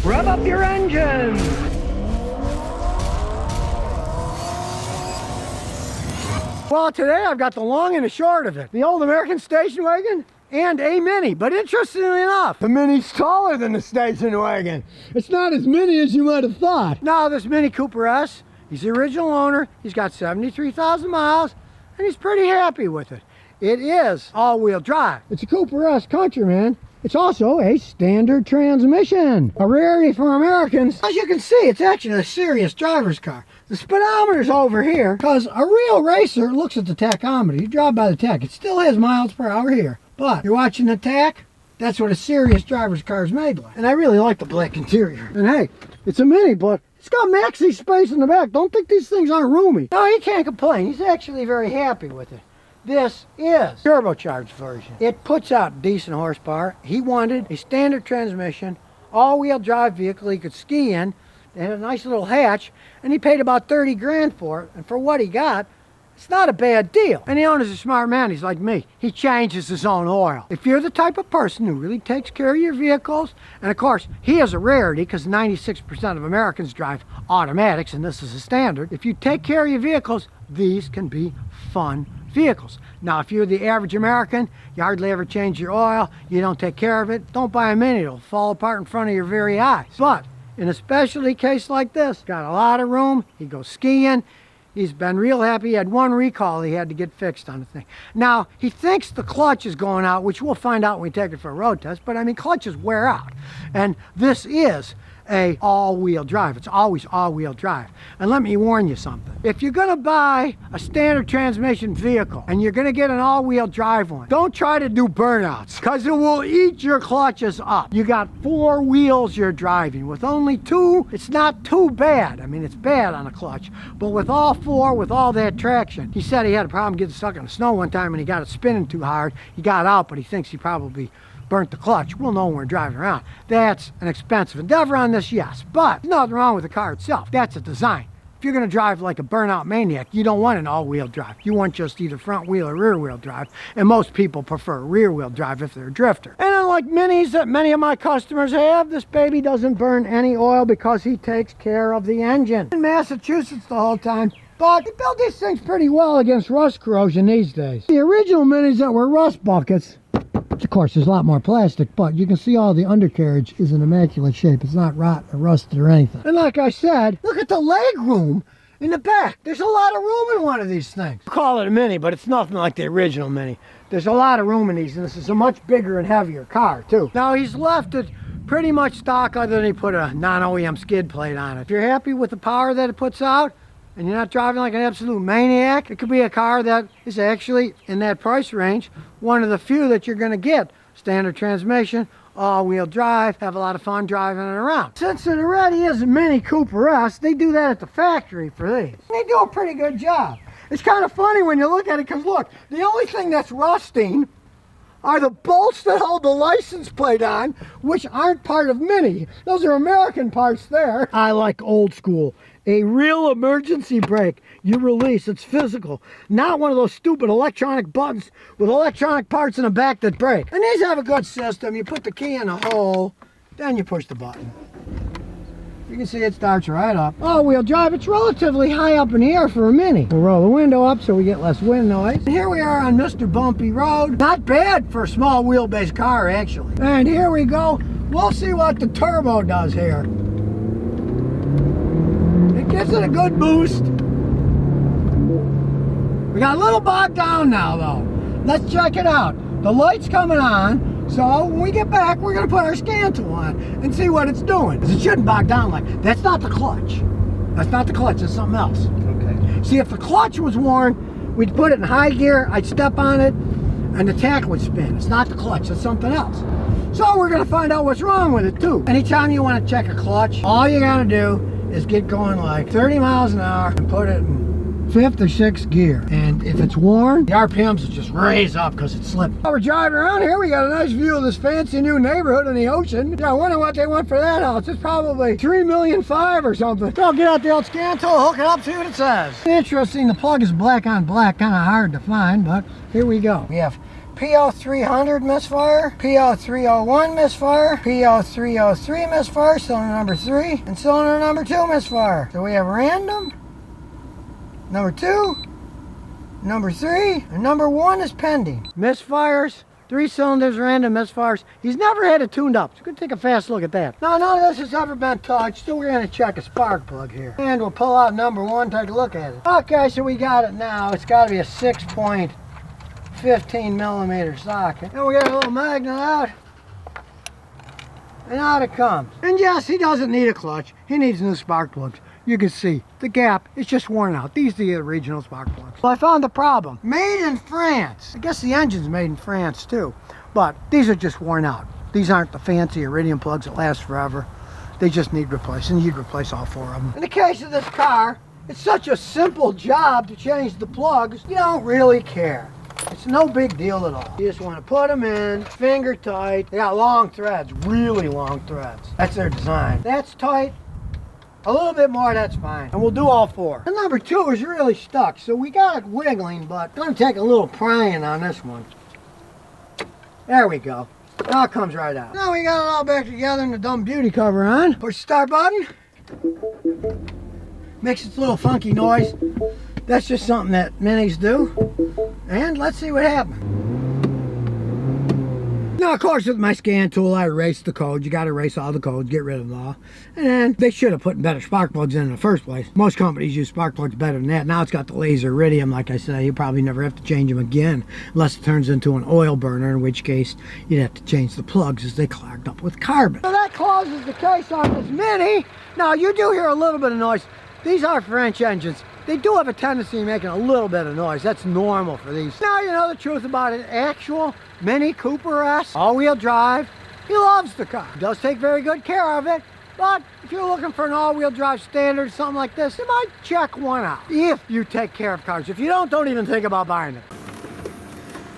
Rev up your engines. Well, today I've got the long and the short of it. The old American station wagon and a Mini. But interestingly enough, the Mini's taller than the station wagon. It's not as mini as you might have thought. Now, this Mini Cooper S, he's the original owner. He's got 73,000 miles, and he's pretty happy with it. It is all-wheel drive. It's a Cooper S Countryman. It's also a standard transmission, a rarity for Americans. As you can see, it's actually a serious driver's car. The speedometer's over here because a real racer looks at the tachometer. You drive by the tach, it still has miles per hour here. But you're watching the tach, that's what a serious driver's car is made like. And I really like the black interior. And hey, it's a Mini, but it's got maxi space in the back. Don't think these things aren't roomy. No, he can't complain. He's actually very happy with it. This is turbocharged version. It puts out decent horsepower. He wanted a standard transmission, all-wheel drive vehicle he could ski in. It had a nice little hatch, and he paid about 30 grand for it. And for what he got, it's not a bad deal. And the owner's a smart man. He's like me. He changes his own oil. If you're the type of person who really takes care of your vehicles, and of course, he is a rarity because 96% of Americans drive automatics, and this is a standard. If you take care of your vehicles, these can be fun vehicles. Now, if you're the average American, you hardly ever change your oil, you don't take care of it, don't buy a Mini. It'll fall apart in front of your very eyes. But in a specialty case like this, got a lot of room, he goes skiing, he's been real happy. He had one recall he had to get fixed on the thing. Now, he thinks the clutch is going out, which we'll find out when we take it for a road test, but I mean, clutches wear out. And this is a all-wheel drive. It's always all-wheel drive. And let me warn you something. If you're gonna buy a standard transmission vehicle and you're gonna get an all-wheel drive one, don't try to do burnouts because it will eat your clutches up. You got 4 wheels you're driving. With only 2, it's not too bad. I mean, it's bad on a clutch, but with all 4, with all that traction, he said he had a problem getting stuck in the snow one time and he got it spinning too hard. He got out, but he thinks he probably burnt the clutch. We'll know when we're driving around. That's an expensive endeavor on this, yes, but there's nothing wrong with the car itself. That's a design. If you're going to drive like a burnout maniac, you don't want an all-wheel drive. You want just either front wheel or rear wheel drive, and most people prefer rear wheel drive if they're a drifter. And unlike Minis that many of my customers have, this baby doesn't burn any oil because he takes care of the engine. In Massachusetts the whole time, but they build these things pretty well against rust corrosion these days. The original Minis that were rust buckets, of course, there's a lot more plastic, but you can see all the undercarriage is in immaculate shape. It's not rot or rusted or anything. And like I said, look at the leg room in the back. There's a lot of room in one of these things. We call it a Mini, but it's nothing like the original Mini. There's a lot of room in these, and this is a much bigger and heavier car, too. Now, he's left it pretty much stock other than he put a non-OEM skid plate on it. If you're happy with the power that it puts out, and you're not driving like an absolute maniac, it could be a car that is actually, in that price range, one of the few that you're going to get. Standard transmission, all-wheel drive, have a lot of fun driving it around. Since it already is a Mini Cooper S, they do that at the factory for these. They do a pretty good job. It's kind of funny when you look at it, because look, the only thing that's rusting are the bolts that hold the license plate on, which aren't part of Mini. Those are American parts there. I like old school. A real emergency brake you release. It's physical, not one of those stupid electronic buttons with electronic parts in the back that break. And these have a good system. You put the key in the hole, then you push the button. You can see it starts right up. All-wheel drive, it's relatively high up in the air for a Mini. We'll roll the window up so we get less wind noise. And here we are on Mr. Bumpy Road. Not bad for a small wheelbase car, actually. And here we go. We'll see what the turbo does here. It gives it a good boost. We got a little bogged down now, though. Let's check it out. The light's coming on. So when we get back, we're going to put our scan tool on and see what it's doing. Because it shouldn't bog down like that. That's not the clutch. That's not the clutch. That's something else. Okay. See, if the clutch was worn, we'd put it in high gear. I'd step on it, and the tack would spin. It's not the clutch. It's something else. So we're going to find out what's wrong with it, too. Anytime you want to check a clutch, all you got to do is get going like 30 miles an hour and put it in 5th or 6th gear. And if it's worn, the RPMs will just raise up because it's slipping. While we're driving around here, we got a nice view of this fancy new neighborhood in the ocean. Yeah, I wonder what they want for that house. It's probably $3.5 million or something. So I'll get out the old scan tool, hook it up, see what it says. Interesting, the plug is black on black, kind of hard to find, but here we go. We have PO300 misfire, PO301 misfire, PO303 misfire, cylinder number 3, and cylinder number 2 misfire. So we have random, number 2, number 3, and number 1 is pending. Misfires, 3 cylinders, random misfires. He's never had it tuned up. So we're going to take a fast look at that. Now, none of this has ever been touched, so we're going to check a spark plug here. And we'll pull out number 1, take a look at it. Okay, so we got it now. It's got to be a 6.15 millimeter socket. And we got a little magnet out. And out it comes. And yes, he doesn't need a clutch. He needs new spark plugs. You can see the gap is just worn out. These are the original spark plugs. Well, I found the problem. Made in France. I guess the engine's made in France too, but these are just worn out. These aren't the fancy iridium plugs that last forever. They just need replacing. You'd replace all 4 of them. In the case of this car, it's such a simple job to change the plugs, you don't really care. It's no big deal at all. You just want to put them in, finger tight. They got long threads, really long threads. That's their design. That's tight. A little bit more, that's fine. And we'll do all 4. And number 2 is really stuck, so we got it wiggling, but it's going to take a little prying on this one. There we go. Now it comes right out. Now we got it all back together and the dumb beauty cover on. Push the start button. Makes its little funky noise. That's just something that minis do. And let's see what happens. Now, of course, with my scan tool, I erased the code. You got to erase all the codes, get rid of them all. And then they should have put better spark plugs in the first place. Most companies use spark plugs better than that. Now it's got the laser iridium, like I said. You probably never have to change them again unless it turns into an oil burner, in which case you'd have to change the plugs as they clogged up with carbon. So that closes the case on this Mini. Now, you do hear a little bit of noise. These are French engines. They do have a tendency of making a little bit of noise. That's normal for these. Now you know the truth about it. Actual Mini Cooper S, all-wheel drive. He loves the car. He does take very good care of it. But if you're looking for an all-wheel drive standard, something like this, you might check one out. If you take care of cars. If you don't even think about buying it.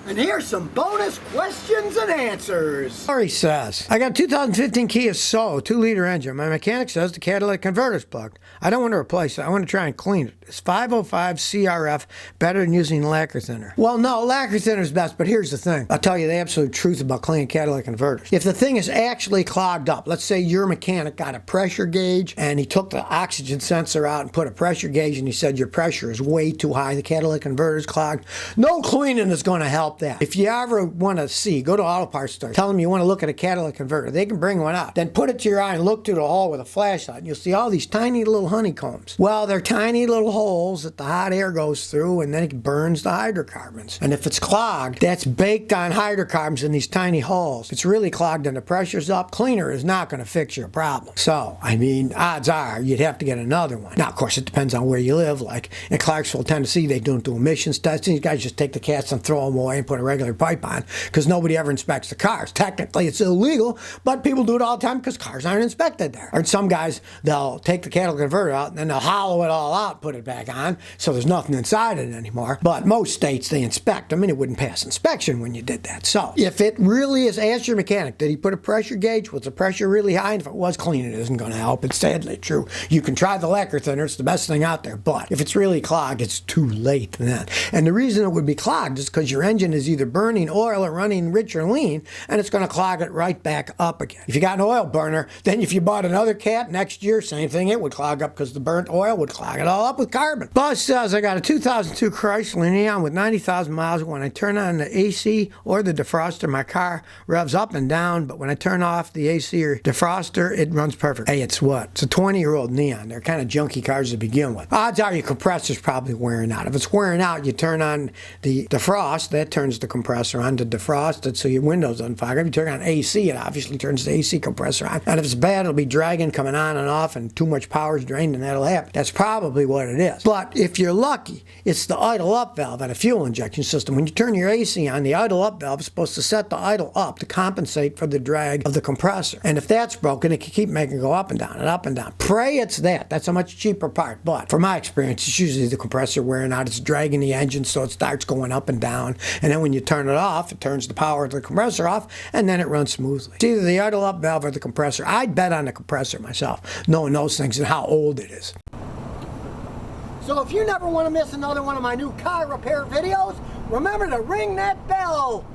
And here's some bonus questions and answers. Sorry says, I got a 2015 Kia Soul 2-liter engine. My mechanic says the catalytic converter's plugged. I don't want to replace it. I want to try and clean it. Is 505 CRF better than using lacquer thinner? Well, no, lacquer thinner is best, but here's the thing. I'll tell you the absolute truth about cleaning catalytic converters. If the thing is actually clogged up, let's say your mechanic got a pressure gauge and he took the oxygen sensor out and put a pressure gauge and he said your pressure is way too high, the catalytic converter's clogged, no cleaning is going to help that. If you ever want to see, go to auto parts store, tell them you want to look at a catalytic converter. They can bring one out. Then put it to your eye and look through the hole with a flashlight and you'll see all these tiny little honeycombs. Well, they're tiny little holes that the hot air goes through and then it burns the hydrocarbons. And if it's clogged, that's baked on hydrocarbons in these tiny holes. If it's really clogged and the pressure's up, cleaner is not going to fix your problem. So, I mean, odds are you'd have to get another one. Now, of course, it depends on where you live. Like in Clarksville, Tennessee, they don't do emissions testing. These guys just take the cats and throw them away and put a regular pipe on because nobody ever inspects the cars. Technically, it's illegal, but people do it all the time because cars aren't inspected there. Or some guys, they'll take the catalytic converter out and then they'll hollow it all out, put it back on, so there's nothing inside it anymore. But most states, they inspect them and it wouldn't pass inspection when you did that. So if it really is, ask your mechanic, did he put a pressure gauge? Was the pressure really high? And if it was, cleaning it isn't going to help. It's sadly true. You can try the lacquer thinner. It's the best thing out there. But if it's really clogged, it's too late then. And the reason it would be clogged is because your engine is either burning oil or running rich or lean, and it's going to clog it right back up again. If you got an oil burner, then if you bought another cat next year, same thing, it would clog up because the burnt oil would clog it all up with carbon. Buzz says, I got a 2002 Chrysler Neon with 90,000 miles. When I turn on the AC or the defroster, my car revs up and down, but when I turn off the AC or defroster, it runs perfect. Hey, it's what? It's a 20-year-old Neon. They're kind of junky cars to begin with. Odds are your compressor's probably wearing out. If it's wearing out, you turn on the defrost, that turns the compressor on to defrost it so your windows don't fog up. You turn on AC, it obviously turns the AC compressor on. And if it's bad, it'll be dragging, coming on and off, and too much power is drained, and that'll happen. That's probably what it is. But if you're lucky, it's the idle up valve and a fuel injection system. When you turn your AC on, the idle up valve is supposed to set the idle up to compensate for the drag of the compressor. And if that's broken, it can keep making it go up and down and up and down. Pray it's that. That's a much cheaper part. But from my experience, it's usually the compressor wearing out. It's dragging the engine so it starts going up and down. And then when you turn it off, it turns the power of the compressor off, and then it runs smoothly. It's either the idle up valve or the compressor. I'd bet on the compressor myself, knowing those things and how old it is. So if you never want to miss another one of my new car repair videos, remember to ring that bell.